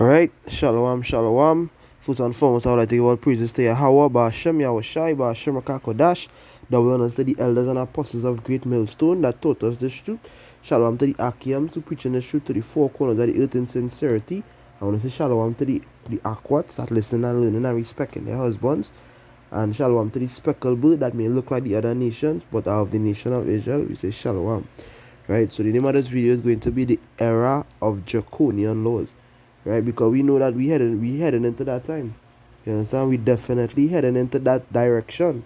Alright, Shalom, Shalom. First and foremost, I would like to give all praises to Yahweh, Ba'ashem, Yahushai, Ba'ashem, Rakakodash, double honors to the elders and apostles of Great Millstone that taught us this truth. Shalom to the Akiams who preaching this truth to the four corners of the earth in sincerity. I want to say Shalom to the Aquats that listen and learning and respecting their husbands. And Shalom to the speckled bird that may look like the other nations, but are of the nation of Israel. We say Shalom. Right, so the name of this video is going to be the era of draconian laws. Right, because we know that we heading into that time. You understand? We definitely heading into that direction.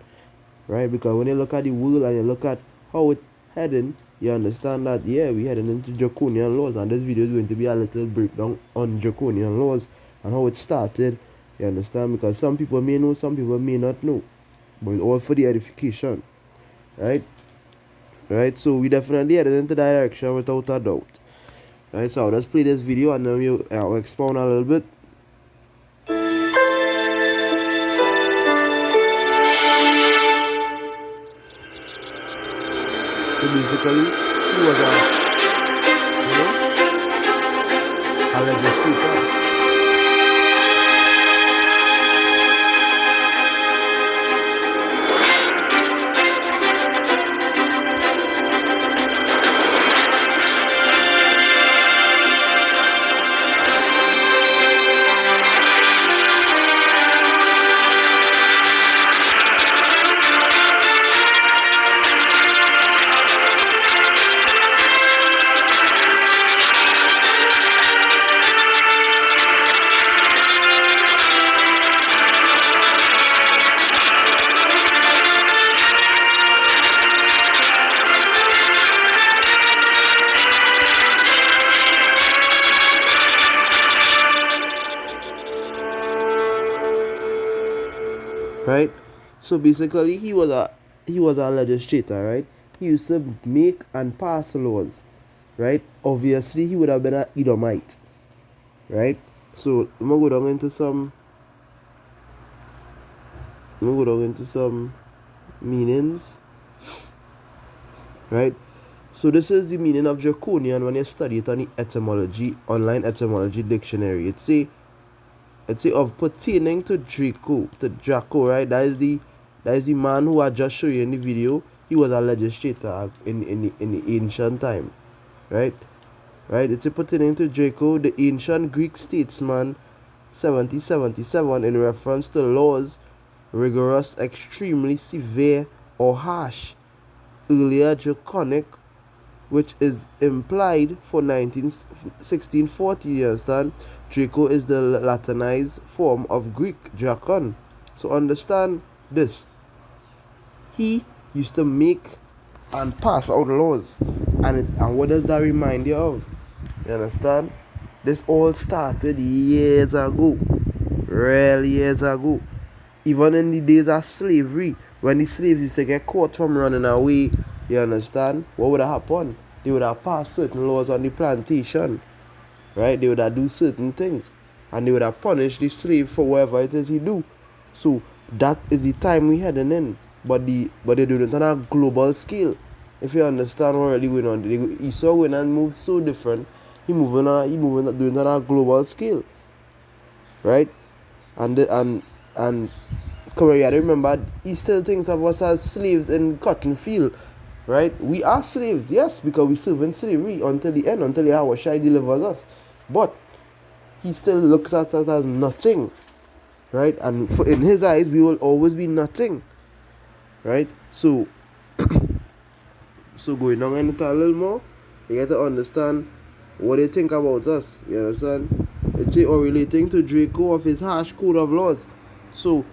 Right, because when you look at the world and you look at how it's heading, you understand that we heading into draconian laws, and this video is going to be a little breakdown on draconian laws and how it started. You understand? Because some people may know, some people may not know, but it's all for the edification. Right, so we definitely heading into that direction without a doubt. Alright, so let's play this video and then I'll expound a little bit. So basically, he was a legislator. Right, so basically he was a legislator. Right, he used to make and pass laws. Right, obviously he would have been an Edomite. Right, so I'm gonna go down into some meanings. Right, so this is the meaning of draconian when you study it on the online etymology dictionary. It's of pertaining to Draco, right? That is the man who I just showed you in the video. He was a legislator in the ancient time, right? It's pertaining to Draco, the ancient Greek statesman, 7077, in reference to laws rigorous, extremely severe, or harsh. Earlier draconic, which is implied for 1640, you understand? Draco is the Latinized form of Greek dracon. So understand this. He used to make and pass out laws. And what does that remind you of? You understand? This all started years ago. Really years ago. Even in the days of slavery, when the slaves used to get caught from running away, you understand? What would have happened? They would have passed certain laws on the plantation. Right? They would have do certain things. And they would have punished the slave for whatever it is he do. So that is the time we heading in. But they do it on a global scale. If you understand what really going on. Esau going and move so different. He doing it on a global scale. Right? And come here, you gotta remember, he still thinks of us as slaves in cotton field. Right? We are slaves, yes, because we serve in slavery until the end, until Yahushai delivers us. But he still looks at us as nothing. Right? And in his eyes, we will always be nothing. Right? So going on into a little more, you got to understand what they think about us. You understand? It's or relating to Draco of his harsh code of laws. So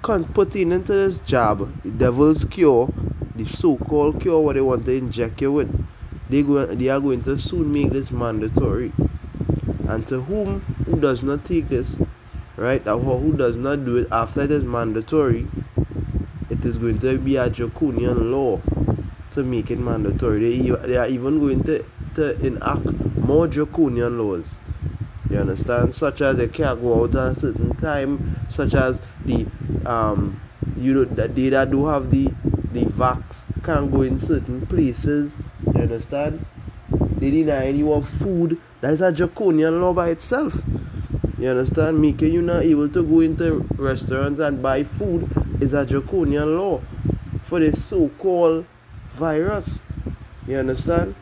putting into this job, the devil's cure, the so-called cure, what they want to inject you with, they are going to soon make this mandatory. And to who does not take this, right, or who does not do it after it is mandatory, it is going to be a draconian law to make it mandatory. They are even going to enact more draconian laws. You understand? Such as they can't go out at a certain time, such as the they that do have the vax can't go in certain places. You understand? They deny you of food. That is a draconian law by itself. You understand? Making you not able to go into restaurants and buy food is a draconian law for the so-called virus. You understand?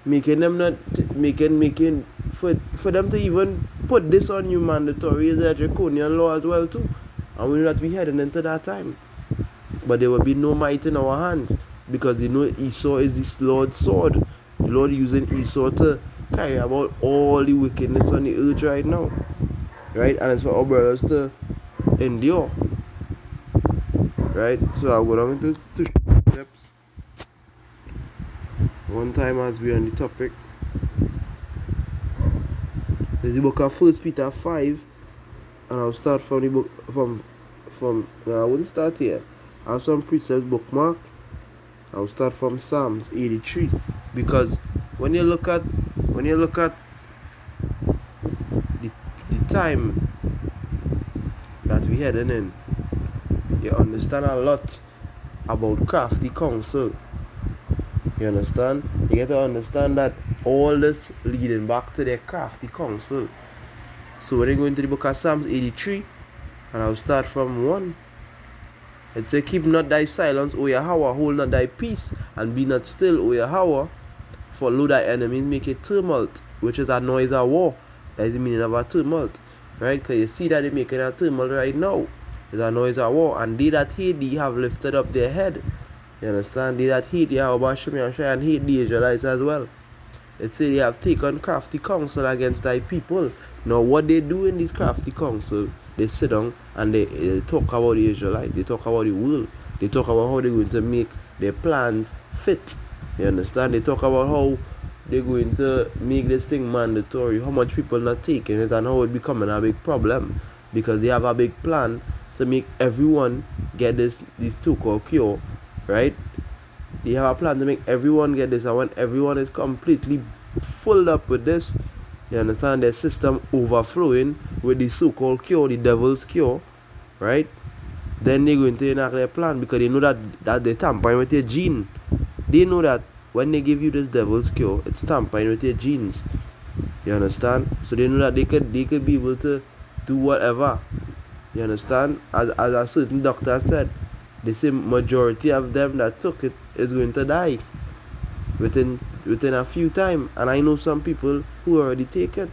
Making them not making for them to even put this on you mandatory is a draconian law as well too. And we know that we heading into that time. But there will be no might in our hands, because you know Esau is this Lord's sword. The Lord using Esau to carry about all the wickedness on the earth right now. Right? And it's for our brothers to endure. Right? So I'll go down into two steps. One time as we are on the topic. There's the book of 1 Peter 5. And I'll start from the book from no, I wouldn't start here. I have some precepts bookmark. I'll start from Psalms 83, because when you look at the time that we heading in, you understand a lot about crafty counsel. You understand? You get to understand that all this leading back to their crafty counsel. So when you go into the book of Psalms 83, and I'll start from 1. It says, keep not thy silence, O Yahweh, hold not thy peace, and be not still, O Yahweh, for lo thy enemies make a tumult, which is a noise of war. That is the meaning of a tumult, right? Because you see that they're making a tumult right now. It's a noise of war, and they that hate thee have lifted up their head. You understand? They that hate Yahweh and hate the Israelites as well. It says they have taken crafty counsel against thy people. Now what they do in this crafty counsel, they sit down and they talk about the Israelites, they talk about the world, they talk about how they're going to make their plans fit. You understand? They talk about how they're going to make this thing mandatory, how much people not taking it, and how it's becoming a big problem, because they have a big plan to make everyone get this so-called cure, right? They have a plan to make everyone get this, and when everyone is completely filled up with this, you understand, their system overflowing with the so-called cure, the devil's cure, right? Then they're going to enact their plan, because they know that they're tampering with your gene. They know that when they give you this devil's cure, it's tampering with your genes. You understand? So they know that they could be able to do whatever. You understand? As a certain doctor said, the same majority of them that took it is going to die within a few time. And I know some people who already take it.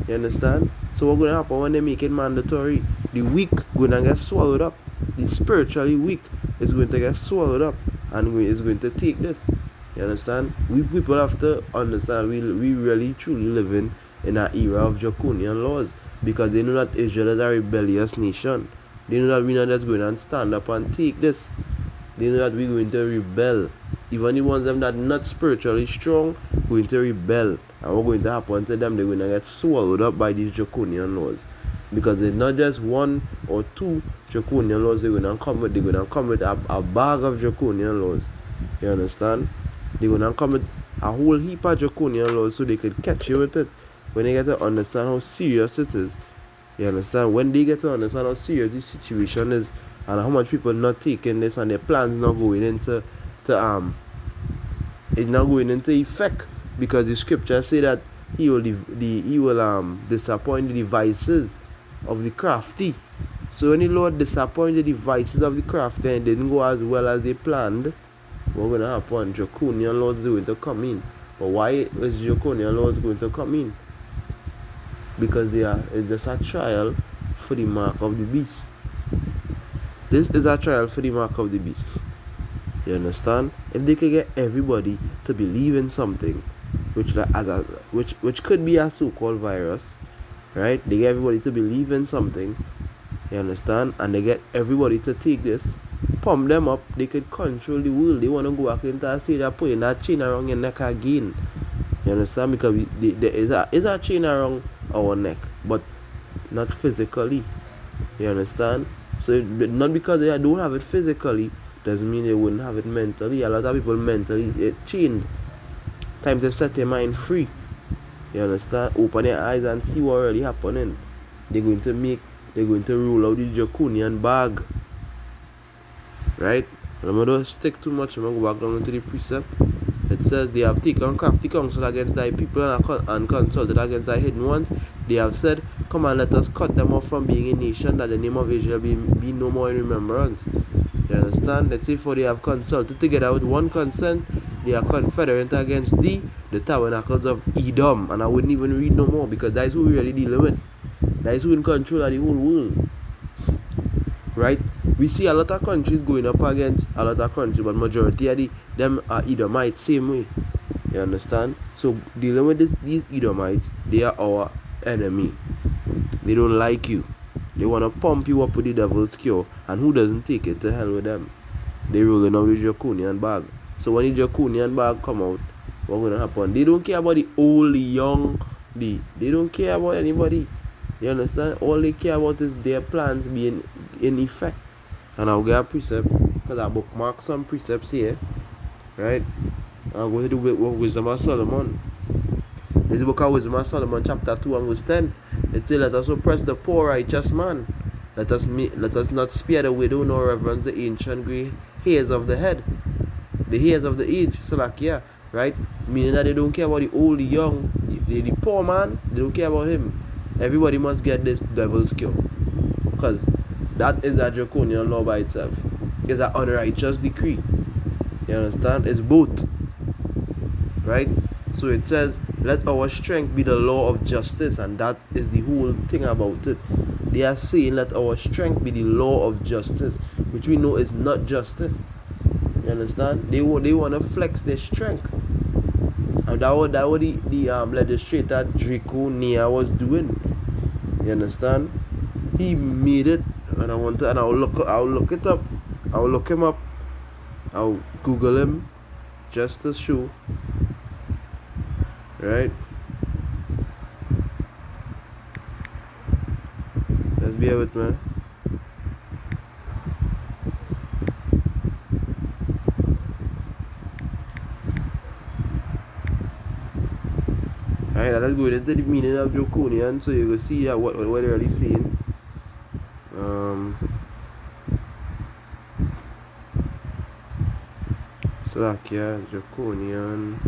You understand? So what's going to happen when they make it mandatory? The weak going to get swallowed up. The spiritually weak is going to get swallowed up and is going to take this. You understand? We people have to understand we really truly living in an era of draconian laws, because they know that Israel is a rebellious nation. They know that we're not just going to stand up and take this. They know that we're going to rebel. Even the ones that are not spiritually strong, going to rebel. And what's going to happen to them? They're going to get swallowed up by these draconian laws. Because it's not just one or two draconian laws they're going to come with. They're going to come with a bag of draconian laws. You understand? They're going to come with a whole heap of draconian laws so they can catch you with it. When they get to understand how serious it is. You understand? When they get to understand how serious this situation is, and how much people not taking this, and their plans not going into it's not going into effect, because the scriptures say that he will disappoint the devices of the crafty. So when the Lord disappointed the devices of the crafty and didn't go as well as they planned, what's going to happen? Draconian laws are going to come in. But why is draconian laws going to come in? Because it's just a trial for the mark of the beast. This is a trial for the mark of the beast. You understand? If they can get everybody to believe in something, which could be a so-called virus, right? They get everybody to believe in something, you understand? And they get everybody to take this, pump them up, they could control the world. They want to go back into a stage of putting that chain around your neck again. You understand? Because there is a chain around our neck, but not physically. You understand? So not because they don't have it physically doesn't mean they wouldn't have it mentally. A lot of people mentally chained. Time to set their mind free. You understand? Open your eyes and see what really happening. They're going to roll out the draconian bag. Right? I'm not going to stick too much. I'm going to go back down into the precept. It says they have taken crafty counsel against thy people and consulted against thy hidden ones. They have said, come and let us cut them off from being a nation, that the name of Israel be no more in remembrance. You understand? Let's say, for they have consulted together with one consent, they are confederate against thee, the tabernacles of Edom. And I wouldn't even read no more, because that is who we're really dealing with. That is who in control of the whole world. Right? We see a lot of countries going up against a lot of countries, but majority of them are Edomites, same way. You understand? So dealing with these Edomites, they are our enemy. They don't like you. They want to pump you up with the devil's cure, and who doesn't take it? To hell with them. They rolling out the draconian bag. So when the draconian bag come out, what's going to happen? They don't care about the old, the young, they don't care about anybody. You understand? All they care about is their plans being in effect. And I'll get a precept, because I bookmark some precepts here, right? I'll go to the Wisdom of Solomon. This is the book of Wisdom of Solomon, chapter 2 and verse 10. It says, let us oppress the poor righteous man. Let us not spare the widow, nor reverence the ancient grey hairs of the head. The hairs of the age, so like, yeah, right? Meaning that they don't care about the old, the young, the poor man, they don't care about him. Everybody must get this devil's cure, because that is a draconian law by itself. It's an unrighteous decree. You understand? It's both. Right? So it says, let our strength be the law of justice, and that is the whole thing about it. They are saying, let our strength be the law of justice, which we know is not justice. You understand? They want to flex their strength. And that what the legislator Draconian was doing. You understand? He made it, and I'll look it up. I'll look him up. I'll Google him just to show. Right? Let's bear with me. Alright, let's go into the meaning of draconian, so you can see that what they're really saying. So like, yeah, draconian.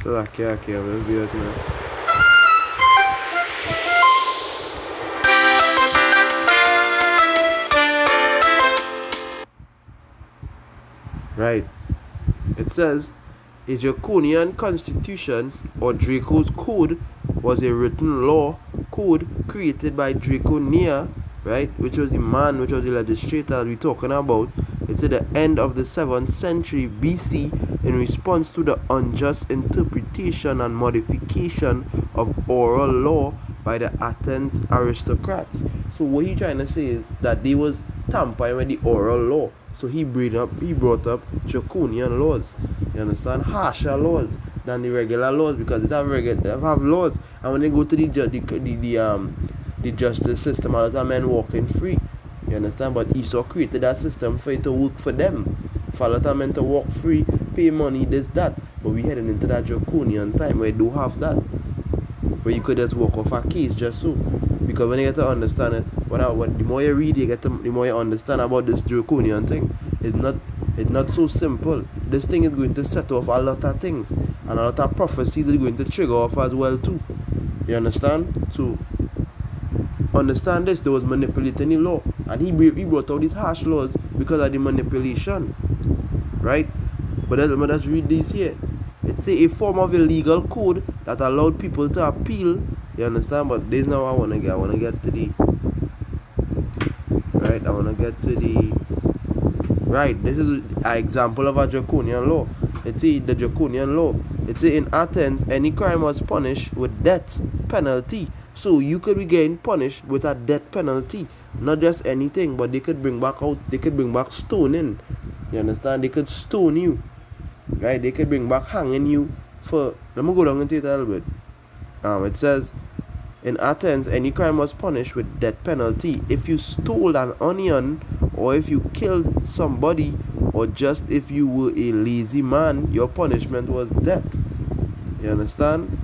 So like, yeah, okay, let's be with me. Right. It says, a draconian constitution or Draco's code was a written law code created by Draconia, right, which was the legislator we're talking about. It's at the end of the 7th century BC in response to the unjust interpretation and modification of oral law by the Athens aristocrats. So what he's trying to say is that they was tampering with the oral law. So he brought up draconian laws. You understand? Harsher laws than the regular laws, because they have laws. And when they go to the justice system, a lot of men walking free. You understand? But Esau created that system for it to work for them. For a lot of men to walk free, pay money, this, that. But we heading into that draconian time where you don't have that. Where you could just walk off a case just so. Because when you get to understand it, the more you read, the more you understand about this draconian thing. It's not so simple. This thing is going to set off a lot of things, and a lot of prophecies is going to trigger off as well too. You understand? So understand this. There was manipulating the law, and he brought out these harsh laws because of the manipulation, right? But let's read this here. It's a form of a legal code that allowed people to appeal. You understand? But this is now I want to get to the right. I want to get to the right. This is an example of a draconian law. It's the draconian law. It's in Athens, any crime was punished with death penalty. So you could be getting punished with a death penalty, not just anything, but they could bring back stoning. You understand? They could stone you, right? They could bring back hanging you for. Let me go down into it a little bit. It says, in Athens, any crime was punished with death penalty. If you stole an onion, or if you killed somebody, or just if you were a lazy man, your punishment was death. You understand?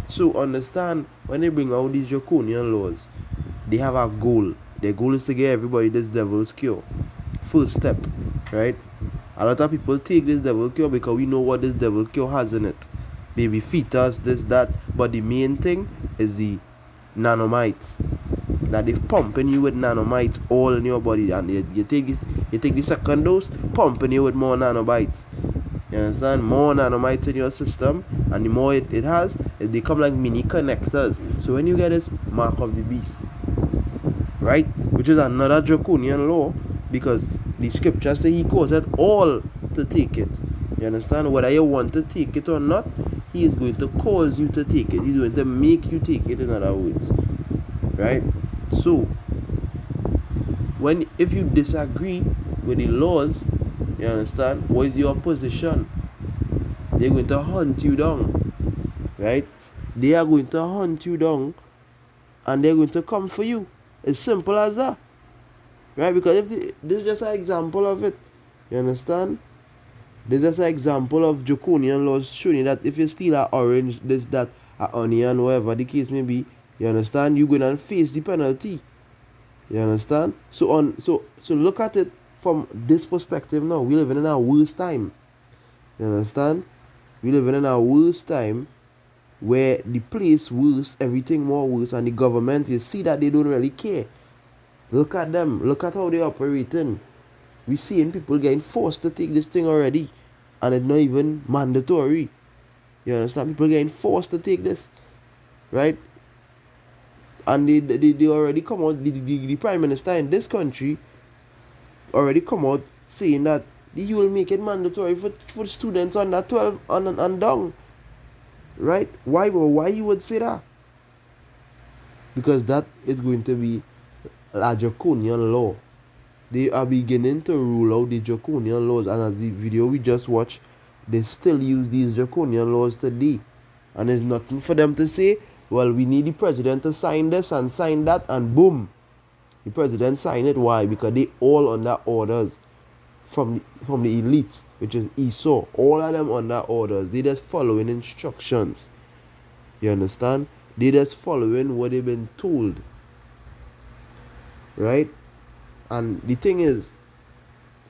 So understand, when they bring out these draconian laws, they have a goal. Their goal is to get everybody this devil's cure. First step, right? A lot of people take this devil cure because we know what this devil cure has in it. Baby fetus, this, that. But the main thing is the nanomites. That they're pumping you with nanomites all in your body. And you take the second dose, pumping you with more nanobites. You understand? More nanomites in your system. And the more it has, they come like mini connectors. So when you get this mark of the beast, right? Which is another draconian law, because the scripture say he causes all to take it. You understand? Whether you want to take it or not, he is going to cause you to take it. He's going to make you take it, in other words. Right? So, if you disagree with the laws, you understand, what is your position? They're going to hunt you down. Right? They are going to hunt you down, and they're going to come for you. It's simple as that. Right? Because this is just an example of it. You understand? This is just an example of draconian laws showing you that if you steal an orange, this, that, an onion, whatever the case may be, you understand, you're going to face the penalty. You understand? So look at it from this perspective now. We're living in our worst time. You understand? We're living in our worst time, where the place worse, everything more worse, and the government, you see that they don't really care. Look at them. Look at how they're operating. We're seeing people getting forced to take this thing already, and it's not even mandatory. You understand? People getting forced to take this, right? And they already come out, the prime minister in this country already come out saying that he will make it mandatory for students under 12 and down. Right? Why you would say that? Because that is going to be a draconian law. They are beginning to rule out the draconian laws, and as the video we just watched, they still use these draconian laws today. And there's nothing for them to say, well, we need the president to sign this and sign that, and boom, the president signed it. Why? Because they all under orders from the elites, which is Esau. All of them under orders. They just following instructions. You understand? They just following what they've been told. Right? And the thing is,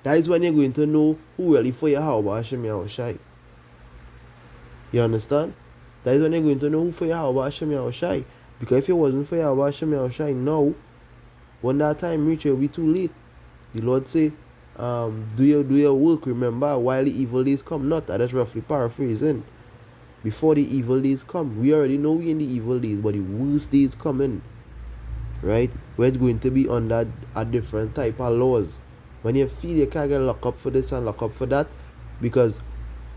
that is when you're going to know who really for Yahweh Hashem Yahushai. You understand? That is when you're going to know who for Yahweh Hashem Yahushai. Because if it wasn't for Yahweh Hashem Yahushai now, when that time reaches, it will be too late. The Lord say, do your work, remember, while the evil days come. Not, that's roughly paraphrasing. Before the evil days come. We already know we're in the evil days, but the worst days coming. Right? Where it's going to be under a different type of laws. When you feel you can't get locked up for this and locked up for that, because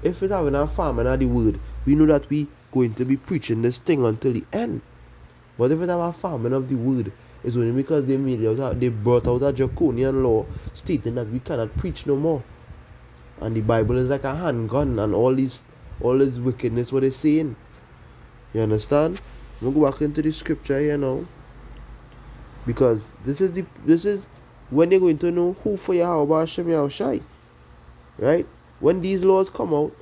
if it's having a farm and the word, we know that we going to be preaching this thing until the end. But if it's have a farming of the word, it's only because they brought out a draconian law stating that we cannot preach no more. And the Bible is like a handgun, and all this wickedness what they're saying. You understand? I'm gonna go back into the scripture here now. Because this is when you're going to know who for Yahweh Hashem Yahushai. Right? When these laws come out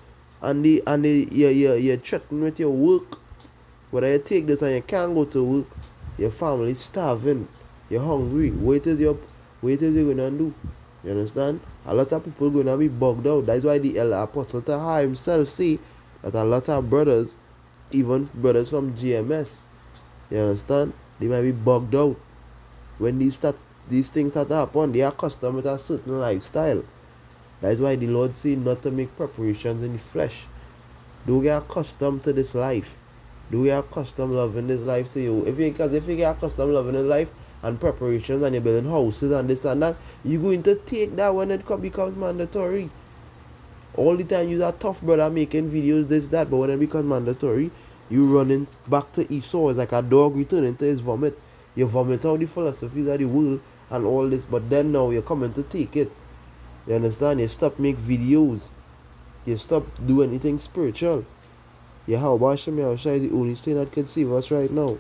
and you're threatened with your work, whether you take this and you can't go to work, your family's starving, you're hungry, what is you gonna do? You understand? A lot of people gonna be bugged out. That's why the Apostle Taha himself say that a lot of brothers, even brothers from GMS, you understand, they might be bugged out. When these things start to happen, they are accustomed with a certain lifestyle. That's why the Lord say not to make preparations in the flesh. Don't get accustomed to this life. Don't get accustomed loving this life. So if you get accustomed loving this life and preparations, and you're building houses and this and that, you're going to take that when it becomes mandatory. All the time you're a tough brother making videos, this, that, but when it becomes mandatory, you running back to Esau. It's like a dog returning to his vomit. You vomit out the philosophies of the world and all this, but then now you're coming to take it. You understand? You stop make videos. You stop do anything spiritual. Yahweh Hashem Yahushai is the only thing that can save us right now.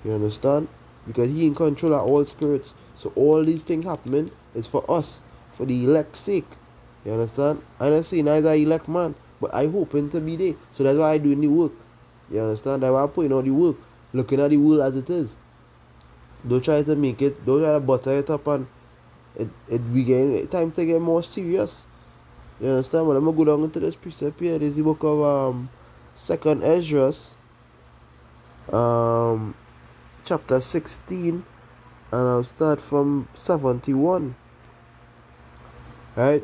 You understand? Because he in control of all spirits. So all these things happening is for us, for the elect's sake. You understand? I'm not saying I'm an elect man, but I hoping to be there. So that's why I doing the work. You understand? That's why I'm putting out the work, looking at the world as it is. Don't try to make it, don't try to butter it up and it begin time to get more serious. You understand? But I'm gonna go down into this precept here. This is the book of Second Esdras, um chapter 16, and I'll start from 71. Right?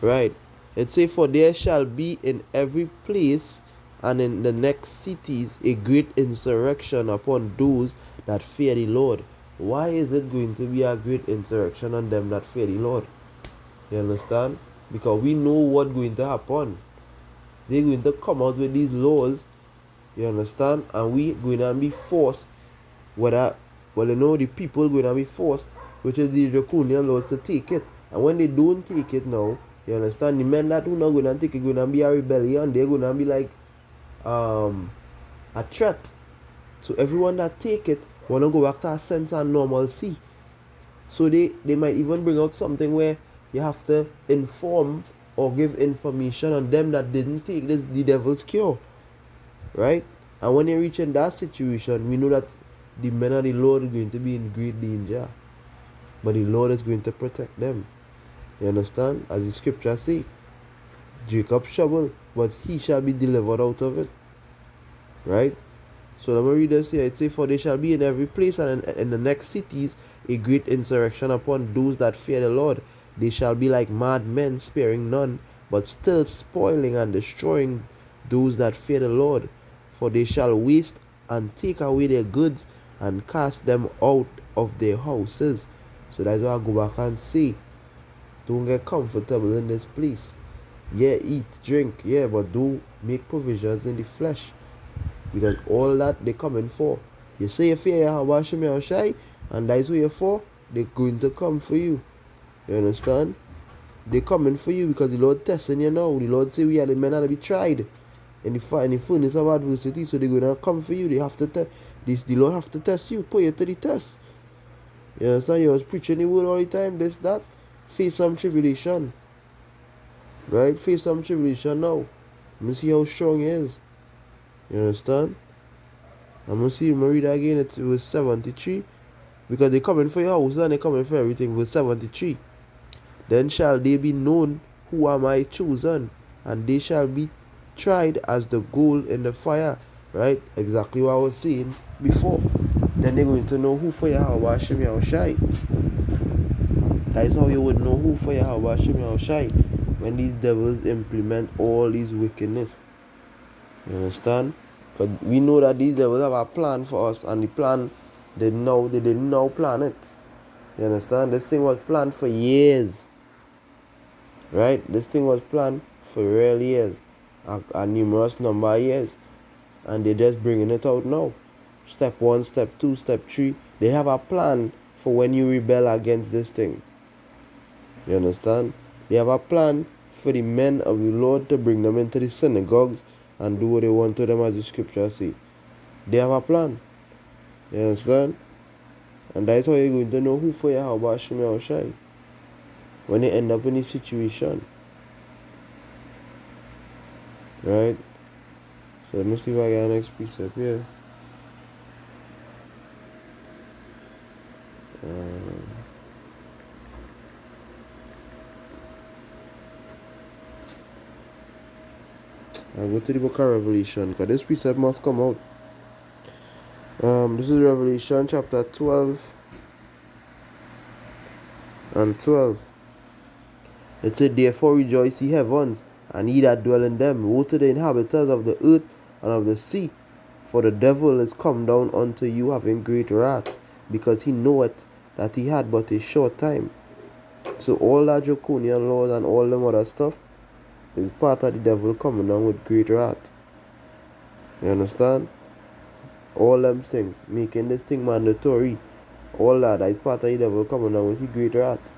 Right. It say, for there shall be in every place and in the next cities a great insurrection upon those that fear the Lord. Why is it going to be a great insurrection on them that fear the Lord? You understand? Because we know what's going to happen. They're going to come out with these laws, you understand? And we going to be forced, the people going to be forced, which is the draconian laws, to take it. And when they don't take it now, you understand, the men that who not going to take it going to be a rebellion. They're going to be like a threat. So everyone that take it want to go back to a sense of normalcy. So they might even bring out something where you have to inform or give information on them that didn't take the devil's cure. Right? And when they reach in that situation, we know that the men of the Lord are going to be in great danger. But the Lord is going to protect them. You understand? As the scripture say, Jacob trouble, but he shall be delivered out of it. Right? So let me read this here. It says, for they shall be in every place and in the next cities a great insurrection upon those that fear the Lord. They shall be like mad men, sparing none, but still spoiling and destroying those that fear the Lord. For they shall waste and take away their goods and cast them out of their houses. So that's why I go back and say, don't get comfortable in this place. Yeah, eat, drink, yeah, but do make provisions in the flesh. Because all that they coming for. You say you fear Yahweh Hashem Yahushai, and that's what you're for, they're going to come for you. You understand? They're coming for you because the Lord testing you now. The Lord say we are the men that to be tried in the furnace of adversity. So they're going to come for you. They have to the Lord have to test you, put you to the test. You understand? You was preaching the word all the time, this, that. Face some tribulation. Right? Face some tribulation now. Let me see how strong he is. You understand? I'm going to read that again. It's verse 73. Because they're coming for your house and they're coming for everything. Verse 73. Then shall they be known who am I chosen, and they shall be tried as the gold in the fire. Right? Exactly what I was saying before. Then they're going to know who for Yahweh Hashem Yahushai. That is how you would know who for Yahweh Hashem Yahushai, when these devils implement all these wickedness. You understand? Because we know that these devils have a plan for us, and the plan, they didn't now plan it. You understand? This thing was planned for years. Right? This thing was planned for real years. A numerous number of years. And they're just bringing it out now. Step 1, step 2, step 3. They have a plan for when you rebel against this thing. You understand? They have a plan for the men of the Lord to bring them into the synagogues and do what they want to them, as the scripture say. They have a plan. You understand? And that's how you're going to know who for Yahweh Hashem Yahushai when they end up in this situation. Right? So let me see if I got an next precept here. I'll go to the book of Revelation, because this precept must come out. This is Revelation chapter 12 and 12. It said, therefore rejoice ye heavens, and ye that dwell in them. Woe to the inhabitants of the earth and of the sea, for the devil is come down unto you having great wrath, because he knoweth that he had but a short time. So all that draconian laws and all them other stuff is part of the devil coming down with great wrath. You understand? All them things, making this thing mandatory, all that is part of the devil coming down with the great wrath.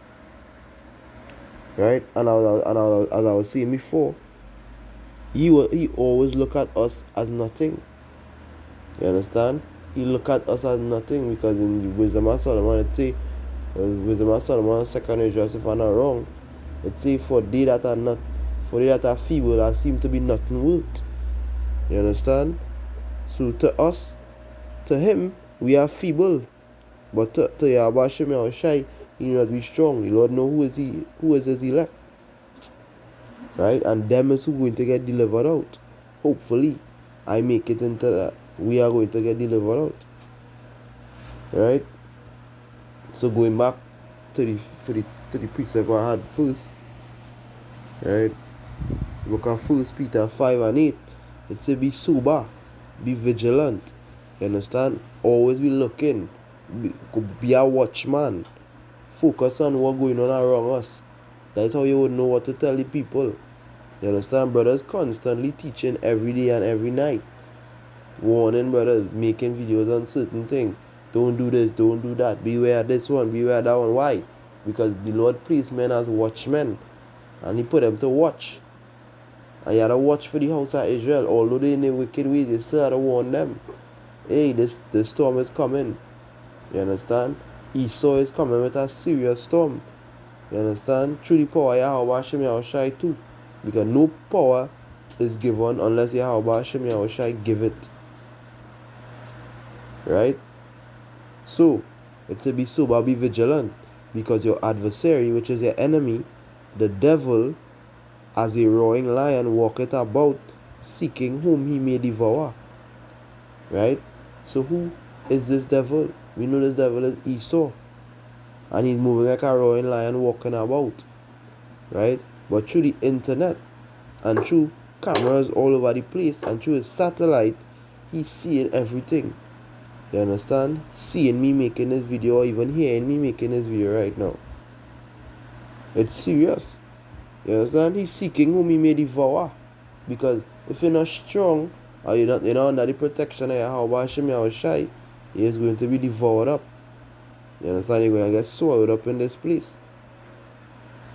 Right? And as I was saying before, he always look at us as nothing. You understand? He look at us as nothing, because in the Wisdom of Solomon it say, Wisdom of Solomon 2nd Esdras, if I'm not wrong, it say, for they that are feeble that seem to be nothing worth. You understand? So to us, to him, We are feeble, but to Yahweh Hashem Yahushai, he not be strong. The Lord know who is his elect. Right? And them is who going to get delivered out. Hopefully, I make it into that. We are going to get delivered out. Right? So going back to the precept I had first. Right? Look at 1 Peter 5 and 8. It says be sober, be vigilant. You understand? Always be looking. Be a watchman. Focus on what's going on around us. That's how you would know what to tell the people. You understand? Brothers constantly teaching every day and every night. Warning brothers, making videos on certain things. Don't do this, don't do that. Beware this one, beware that one. Why? Because the Lord placed men as watchmen. And he put them to watch. And you had to watch for the house of Israel. Although they in their wicked ways, you still had to warn them. Hey, this storm is coming. You understand? Esau is coming with a serious storm. You understand? Through the power of Yahweh Hashem Yahushai too. Because no power is given unless Yahweh Hashem Yahushai give it. Right? So, it to be sober, be vigilant. Because your adversary, which is your enemy, the devil, as a roaring lion, walketh about, seeking whom he may devour. Right? So who is this devil? We know this devil is Esau. And he's moving like a roaring lion, walking about. Right? But through the internet, and through cameras all over the place, and through his satellite, he's seeing everything. You understand? Seeing me making this video, or even hearing me making this video right now. It's serious. You understand? He's seeking whom he may devour. Because if you're not strong, or you're not under the protection of Yahweh Hashem Yahushai, he is going to be devoured up. You understand? You're going to get swallowed up in this place.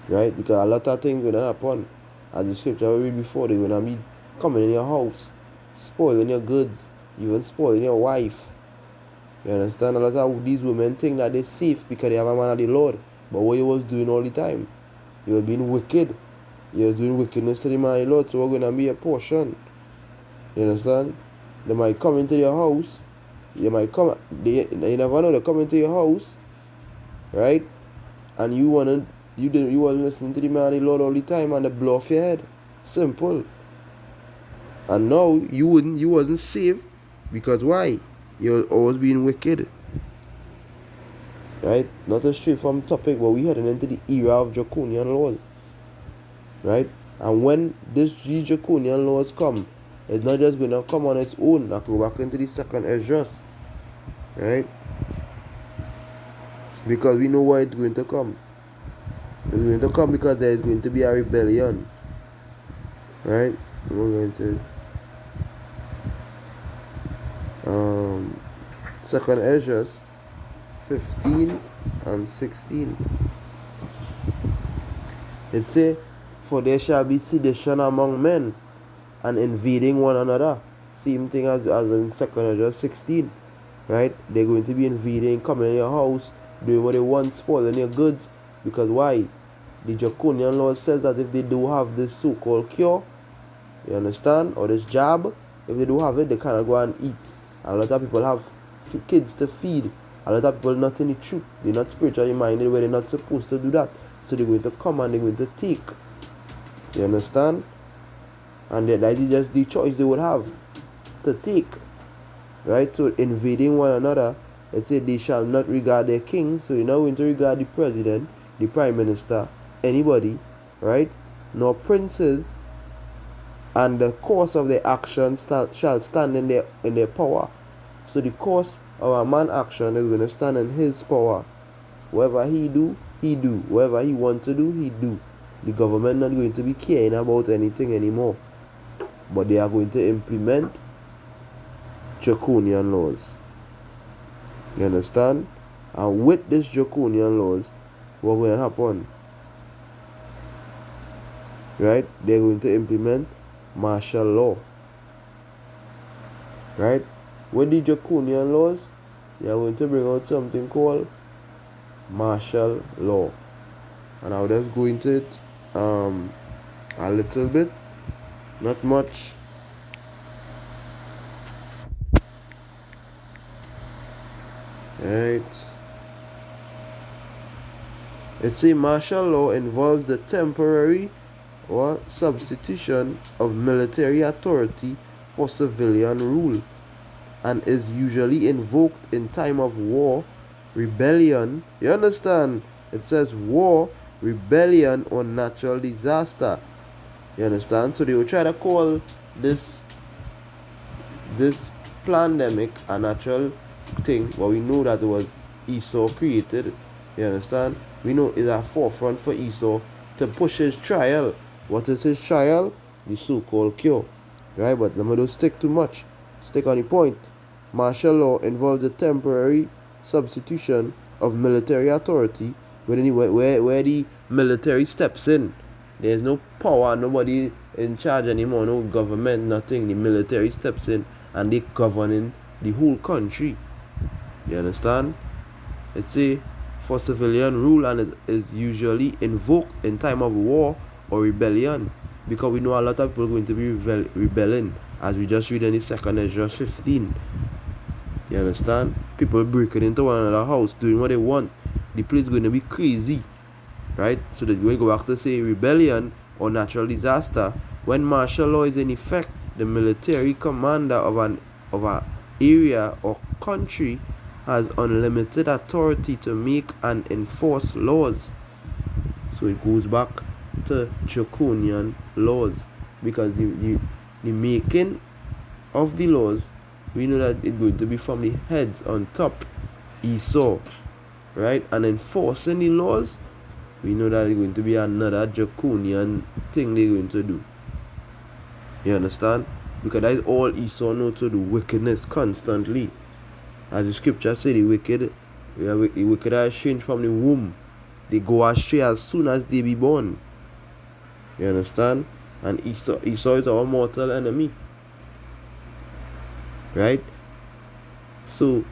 Right? Because a lot of things going to happen. As the scripture we read before, they're going to be coming in your house, spoiling your goods, even spoiling your wife. You understand? A lot of these women think that they're safe because they have a man of the Lord. But what you was doing all the time, you were being wicked. You were doing wickedness to the man of the Lord, so we're going to be a portion. You understand? They might come into your house. You never know, they come into your house, right? And you wasn't listening to the man of the Lord all the time, and they blow off your head. Simple. And now you wasn't saved, because why? You're always being wicked. Right? Not a straight from topic, but we heading into the era of draconian laws. Right? And when these draconian laws come, it's not just going to come on its own. I go back into the second Esdras. Right? Because we know why it's going to come. It's going to come because there is going to be a rebellion. Right? We're going to second Esdras 15 and 16. It say, for there shall be sedition among men, and invading one another. Same thing as in 2nd Esdras 16. Right? They're going to be invading, coming in your house, doing what they want, spoiling your goods. Because why? The draconian law says that if they do have this so-called cure, you understand, or this jab, if they do have it, they cannot go and eat. And a lot of people have kids to feed. A lot of people not in the truth. They're not spiritually minded where they're not supposed to do that. So they're going to come and they're going to take. You understand? And that is just the choice they would have to take. Right? So invading one another, it said they shall not regard their kings. So they're not going to regard the president, the prime minister, anybody, right? Nor princes. And the course of their action shall stand in their power. So the course of a man's action is going to stand in his power. Whatever he do, he do. Whatever he want to do, he do. The government not going to be caring about anything anymore. But they are going to implement draconian laws. You understand? And with this draconian laws, what's going to happen? Right? They're going to implement martial law. Right? With the draconian laws, they are going to bring out something called martial law. And I'll just go into it a little bit. Not much. Right. It's a martial law involves the temporary or substitution of military authority for civilian rule and is usually invoked in time of war, rebellion. You understand? It says war, rebellion, or natural disaster. You understand? So they will try to call this pandemic a natural thing, but we know that it was Esau created. You understand? We know it's a forefront for Esau to push his trial. What is his trial? The so-called cure. Right? But let me don't stick too much. Stick on the point. Martial law involves the temporary substitution of military authority where the military steps in. There's no power, nobody in charge anymore, no government, nothing. The military steps in and they governing the whole country. You understand? It's a for civilian rule and it is usually invoked in time of war or rebellion, because we know a lot of people are going to be rebelling, as we just read in the second Esdras 15. You understand? People breaking into one another house, doing what they want. The place is going to be crazy. Right? So that we go back to say rebellion or natural disaster. When martial law is in effect, the military commander of an area or country has unlimited authority to make and enforce laws. So it goes back to draconian laws, because the making of the laws, we know that it's going to be from the heads on top, Esau, right? And enforcing the laws, we know that it's going to be another draconian thing they're going to do. You understand? Because that is all Esau knows to do, wickedness constantly. As the scripture says, the wicked are changed from the womb. They go astray as soon as they be born. You understand? And Esau is our mortal enemy. Right? So,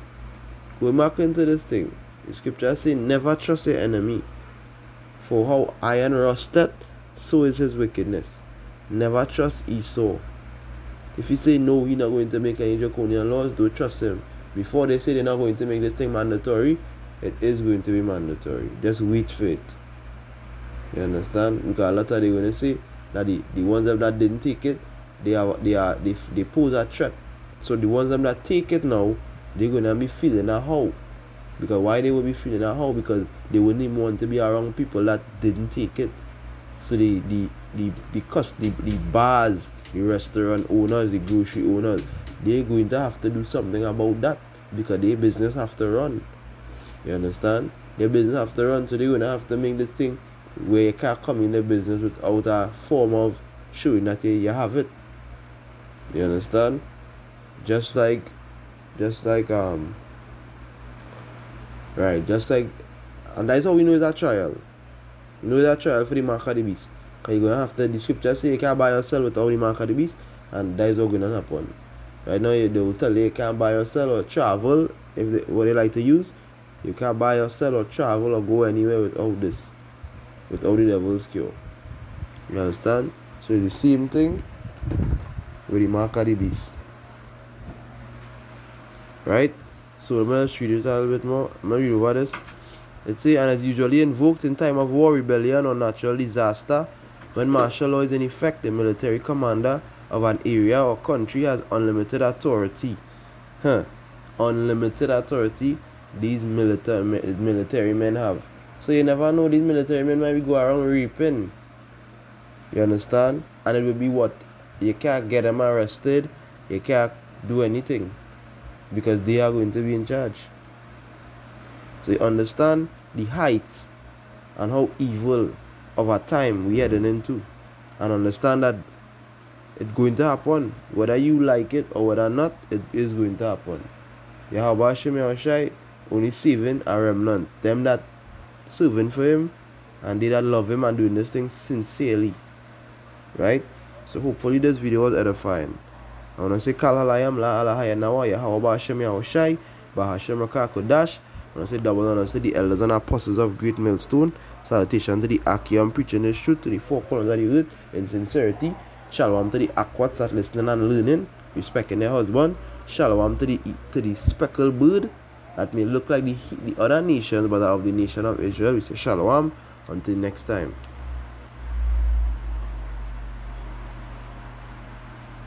going back into this thing, the scripture says, never trust your enemy. For how iron rusted, so is his wickedness. Never trust Esau. If you say no, he's not going to make any draconian laws, don't trust him. Before they say they're not going to make this thing mandatory, it is going to be mandatory. Just wait for it. You understand? Because a lot of they're going to say that the ones that didn't take it, they pose a threat. So the ones that take it now, they're going to be feeling a how. Because why they will be feeling a how? Because they wouldn't even want to be around people that didn't take it. So the bars, the restaurant owners, the grocery owners, they're going to have to do something about that, because their business have to run. You understand? Their business have to run, so they're going to have to make this thing where you can't come in the business without a form of showing that you have it. You understand? Just like and that's how we know it's a trial. You know it's a trial for the mark of the beast. Because you're going to have to, the scripture say you can't buy yourself without the mark of the beast, and that is what's going to happen. Right now, they will tell you can't buy yourself or travel, what they like to use. You can't buy yourself or travel or go anywhere without this, without the devil's cure. You understand? So it's the same thing with the mark of the beast. Right? So let me just read it a little bit more. I'm going to read over this. It says, and is usually invoked in time of war, rebellion, or natural disaster. When martial law is in effect, the military commander of an area or country has unlimited authority. Unlimited authority these military men have. So you never know, these military men might be go around raping. You understand? And it will be what? You can't get them arrested. You can't do anything, because they are going to be in charge. So you understand the heights and how evil of a time we heading into, and understand that it's going to happen. Whether you like it or whether not, it is going to happen. Yahweh Hashem Yahushai only saving a remnant, them that serving for him and they that love him and doing this thing sincerely. Right? So hopefully this video was edifying. I want to say Kal Halayam La Alahaya Nawa Yahweh Hashem Yahushai Bahashem Rakah Kodash. I want to say double honor to the elders and apostles of Great Millstone. Salutation to the Akiam preaching the truth to the four corners of the earth in sincerity. Shalom to the Aquats that listening and learning, respecting their husband. Shalom to the speckled bird, that may look like the other nations but are of the nation of Israel. We say Shalom until next time.